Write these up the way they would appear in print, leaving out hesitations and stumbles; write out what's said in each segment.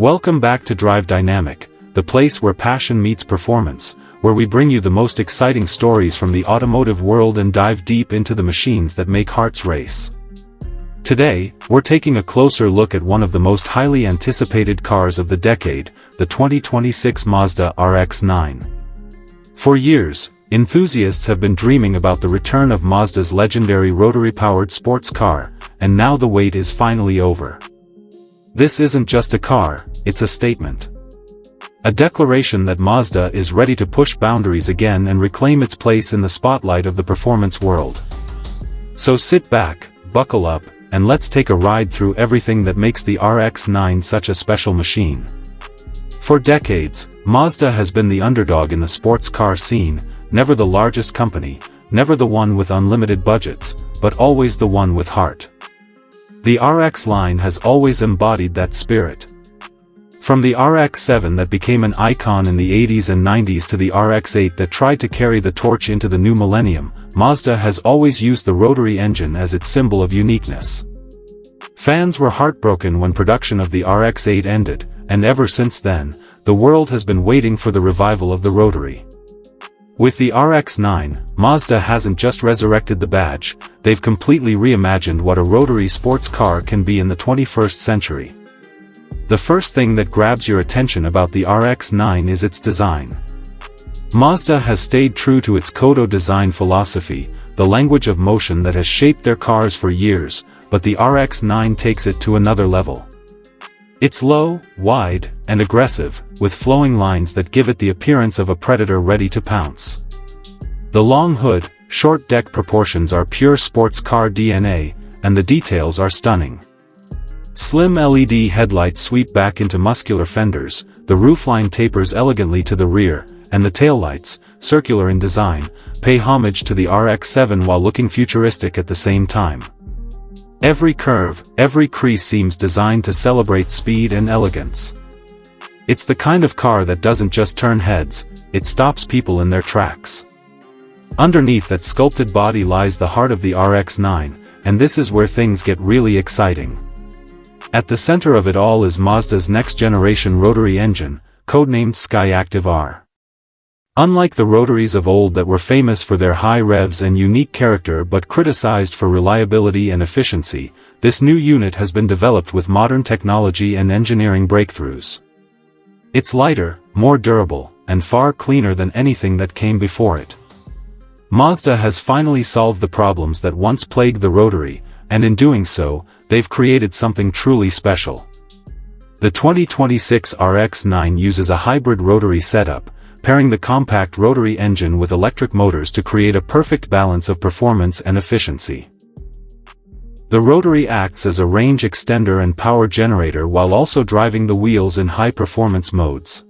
Welcome back to Drive Dynamic, the place where passion meets performance, where we bring you the most exciting stories from the automotive world and dive deep into the machines that make hearts race. Today, we're taking a closer look at one of the most highly anticipated cars of the decade, the 2026 Mazda RX-9. For years, enthusiasts have been dreaming about the return of Mazda's legendary rotary-powered sports car, and now the wait is finally over. This isn't just a car, it's a statement. A declaration that Mazda is ready to push boundaries again and reclaim its place in the spotlight of the performance world. So sit back, buckle up, and let's take a ride through everything that makes the RX-9 such a special machine. For decades, Mazda has been the underdog in the sports car scene, never the largest company, never the one with unlimited budgets, but always the one with heart. The RX line has always embodied that spirit. From the RX-7 that became an icon in the 80s and 90s to the RX-8 that tried to carry the torch into the new millennium, Mazda has always used the rotary engine as its symbol of uniqueness. Fans were heartbroken when production of the RX-8 ended, and ever since then, the world has been waiting for the revival of the rotary. With the RX-9, Mazda hasn't just resurrected the badge, they've completely reimagined what a rotary sports car can be in the 21st century. The first thing that grabs your attention about the RX-9 is its design. Mazda has stayed true to its Kodo design philosophy, the language of motion that has shaped their cars for years, but the RX-9 takes it to another level. It's low, wide, and aggressive, with flowing lines that give it the appearance of a predator ready to pounce. The long hood, short deck proportions are pure sports car DNA, and the details are stunning. Slim LED headlights sweep back into muscular fenders, the roofline tapers elegantly to the rear, and the taillights, circular in design, pay homage to the RX-7 while looking futuristic at the same time. Every curve, every crease seems designed to celebrate speed and elegance. It's the kind of car that doesn't just turn heads, it stops people in their tracks. Underneath that sculpted body lies the heart of the RX-9, and this is where things get really exciting. At the center of it all is Mazda's next-generation rotary engine, codenamed Skyactiv-R. Unlike the rotaries of old that were famous for their high revs and unique character but criticized for reliability and efficiency, this new unit has been developed with modern technology and engineering breakthroughs. It's lighter, more durable, and far cleaner than anything that came before it. Mazda has finally solved the problems that once plagued the rotary, and in doing so, they've created something truly special. The 2026 RX-9 uses a hybrid rotary setup, pairing the compact rotary engine with electric motors to create a perfect balance of performance and efficiency. The rotary acts as a range extender and power generator while also driving the wheels in high-performance modes.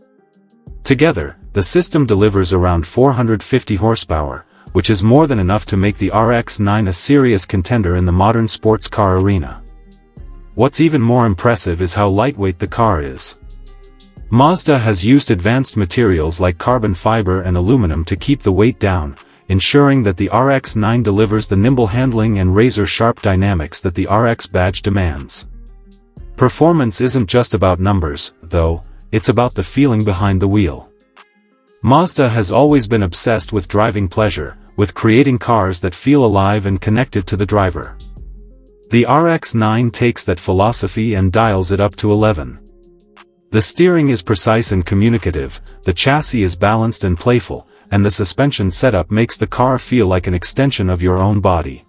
Together, the system delivers around 450 horsepower, which is more than enough to make the RX-9 a serious contender in the modern sports car arena. What's even more impressive is how lightweight the car is. Mazda has used advanced materials like carbon fiber and aluminum to keep the weight down, ensuring that the RX-9 delivers the nimble handling and razor-sharp dynamics that the RX badge demands. Performance isn't just about numbers, though, it's about the feeling behind the wheel. Mazda has always been obsessed with driving pleasure, with creating cars that feel alive and connected to the driver. The RX-9 takes that philosophy and dials it up to 11. The steering is precise and communicative, the chassis is balanced and playful, and the suspension setup makes the car feel like an extension of your own body.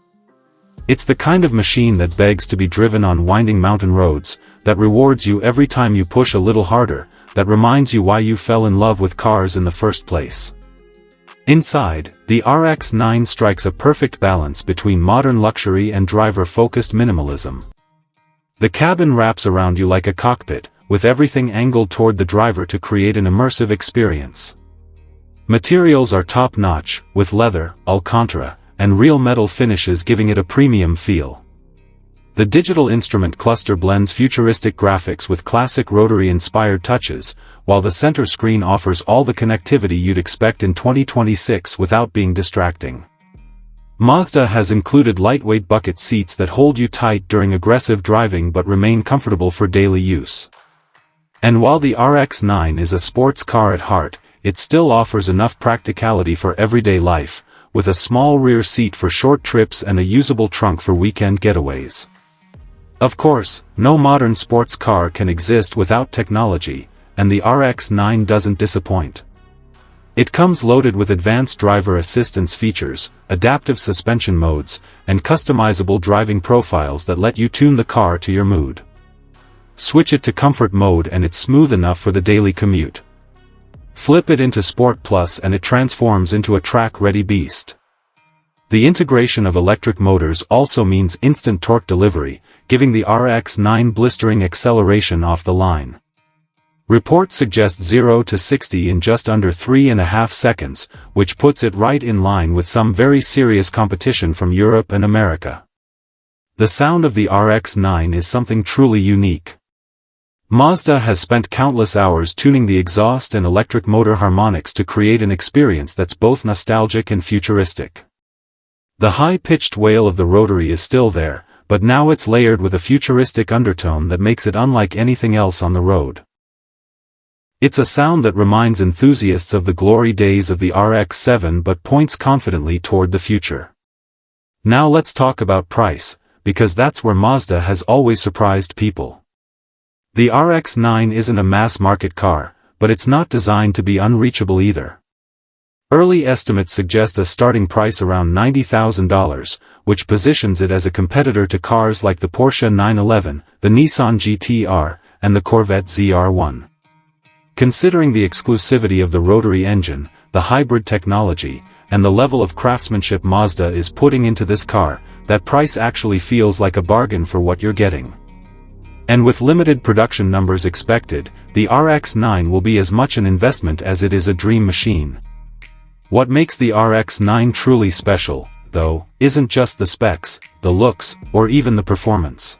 It's the kind of machine that begs to be driven on winding mountain roads, that rewards you every time you push a little harder, that reminds you why you fell in love with cars in the first place. Inside, the RX-9 strikes a perfect balance between modern luxury and driver-focused minimalism. The cabin wraps around you like a cockpit, with everything angled toward the driver to create an immersive experience. Materials are top-notch, with leather, Alcantara, and real metal finishes giving it a premium feel. The digital instrument cluster blends futuristic graphics with classic rotary-inspired touches, while the center screen offers all the connectivity you'd expect in 2026 without being distracting. Mazda has included lightweight bucket seats that hold you tight during aggressive driving but remain comfortable for daily use. And while the RX-9 is a sports car at heart, it still offers enough practicality for everyday life, with a small rear seat for short trips and a usable trunk for weekend getaways. Of course, no modern sports car can exist without technology, and the RX-9 doesn't disappoint. It comes loaded with advanced driver assistance features, adaptive suspension modes, and customizable driving profiles that let you tune the car to your mood. Switch it to comfort mode and it's smooth enough for the daily commute. Flip it into Sport Plus and it transforms into a track-ready beast. The integration of electric motors also means instant torque delivery, giving the RX-9 blistering acceleration off the line. Reports suggest 0 to 60 in just under 3.5 seconds, which puts it right in line with some very serious competition from Europe and America. The sound of the RX-9 is something truly unique. Mazda has spent countless hours tuning the exhaust and electric motor harmonics to create an experience that's both nostalgic and futuristic. The high-pitched wail of the rotary is still there, but now it's layered with a futuristic undertone that makes it unlike anything else on the road. It's a sound that reminds enthusiasts of the glory days of the RX-7 but points confidently toward the future. Now let's talk about price, because that's where Mazda has always surprised people. The RX-9 isn't a mass-market car, but it's not designed to be unreachable either. Early estimates suggest a starting price around $90,000, which positions it as a competitor to cars like the Porsche 911, the Nissan GT-R, and the Corvette ZR1. Considering the exclusivity of the rotary engine, the hybrid technology, and the level of craftsmanship Mazda is putting into this car, that price actually feels like a bargain for what you're getting. And with limited production numbers expected, the RX-9 will be as much an investment as it is a dream machine. What makes the RX-9 truly special, though, isn't just the specs, the looks, or even the performance.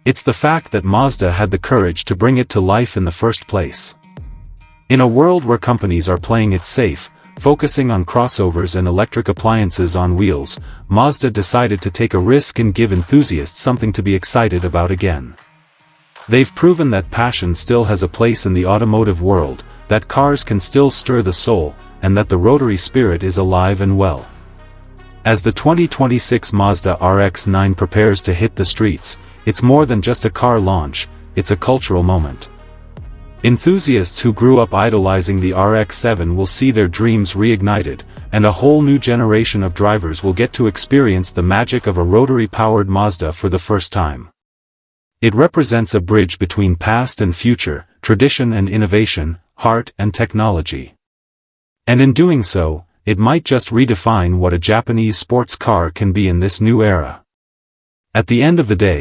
It's the fact that Mazda had the courage to bring it to life in the first place. In a world where companies are playing it safe, focusing on crossovers and electric appliances on wheels, Mazda decided to take a risk and give enthusiasts something to be excited about again. They've proven that passion still has a place in the automotive world, that cars can still stir the soul, and that the rotary spirit is alive and well. As the 2026 Mazda RX-9 prepares to hit the streets, it's more than just a car launch, it's a cultural moment. Enthusiasts who grew up idolizing the RX-7 will see their dreams reignited, and a whole new generation of drivers will get to experience the magic of a rotary-powered Mazda for the first time. It represents a bridge between past and future, tradition and innovation, heart and technology. And in doing so, it might just redefine what a Japanese sports car can be in this new era. At the end of the day,